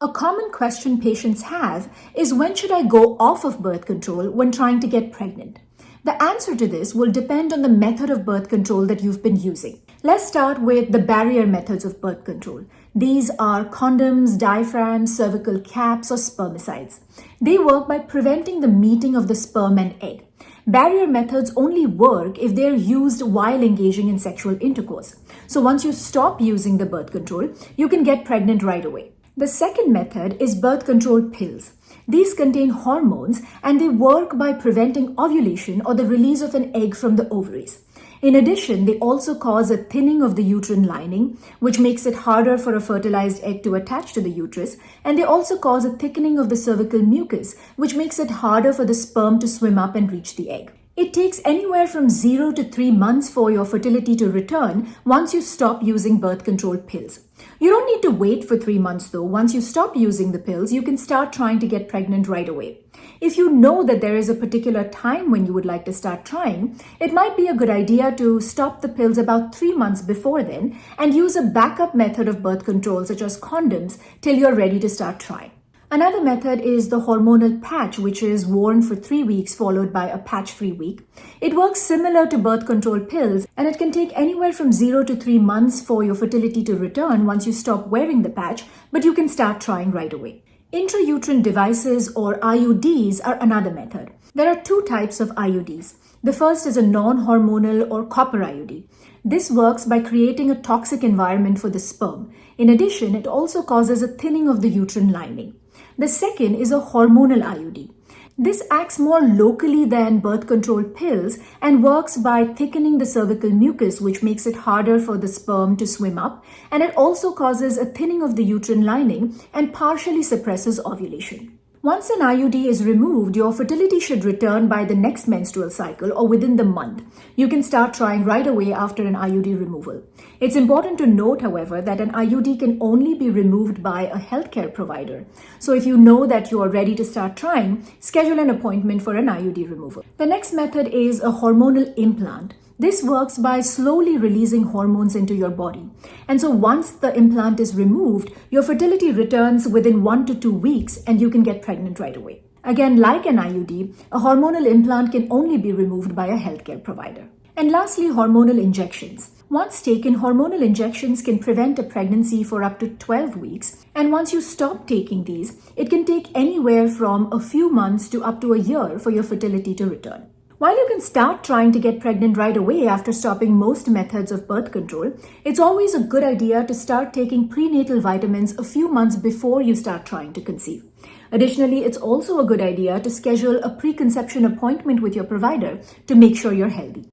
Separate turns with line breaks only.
A common question patients have is, when should I go off of birth control when trying to get pregnant? The answer to this will depend on the method of birth control that you've been using. Let's start with the barrier methods of birth control. These are condoms, diaphragms, cervical caps, or spermicides. They work by preventing the meeting of the sperm and egg. Barrier methods only work if they're used while engaging in sexual intercourse. So once you stop using the birth control, you can get pregnant right away. The second method is birth control pills. These contain hormones and they work by preventing ovulation or the release of an egg from the ovaries. In addition, they also cause a thinning of the uterine lining, which makes it harder for a fertilized egg to attach to the uterus, and they also cause a thickening of the cervical mucus, which makes it harder for the sperm to swim up and reach the egg. It takes anywhere from 0 to 3 months for your fertility to return once you stop using birth control pills. You don't need to wait for 3 months though. Once you stop using the pills, you can start trying to get pregnant right away. If you know that there is a particular time when you would like to start trying, it might be a good idea to stop the pills about 3 months before then and use a backup method of birth control such as condoms till you're ready to start trying. Another method is the hormonal patch, which is worn for 3 weeks followed by a patch-free week. It works similar to birth control pills, and it can take anywhere from 0 to 3 months for your fertility to return once you stop wearing the patch, but you can start trying right away. Intrauterine devices or IUDs are another method. There are 2 types of IUDs. The first is a non-hormonal or copper IUD. This works by creating a toxic environment for the sperm. In addition, it also causes a thinning of the uterine lining. The second is a hormonal IUD. This acts more locally than birth control pills and works by thickening the cervical mucus, which makes it harder for the sperm to swim up, and it also causes a thinning of the uterine lining and partially suppresses ovulation. Once an IUD is removed, your fertility should return by the next menstrual cycle or within the month. You can start trying right away after an IUD removal. It's important to note, however, that an IUD can only be removed by a healthcare provider. So if you know that you are ready to start trying, schedule an appointment for an IUD removal. The next method is a hormonal implant. This works by slowly releasing hormones into your body. And so once the implant is removed, your fertility returns within 1 to 2 weeks and you can get pregnant right away. Again, like an IUD, a hormonal implant can only be removed by a healthcare provider. And lastly, hormonal injections. Once taken, hormonal injections can prevent a pregnancy for up to 12 weeks. And once you stop taking these, it can take anywhere from a few months to up to a year for your fertility to return. While you can start trying to get pregnant right away after stopping most methods of birth control, it's always a good idea to start taking prenatal vitamins a few months before you start trying to conceive. Additionally, it's also a good idea to schedule a preconception appointment with your provider to make sure you're healthy.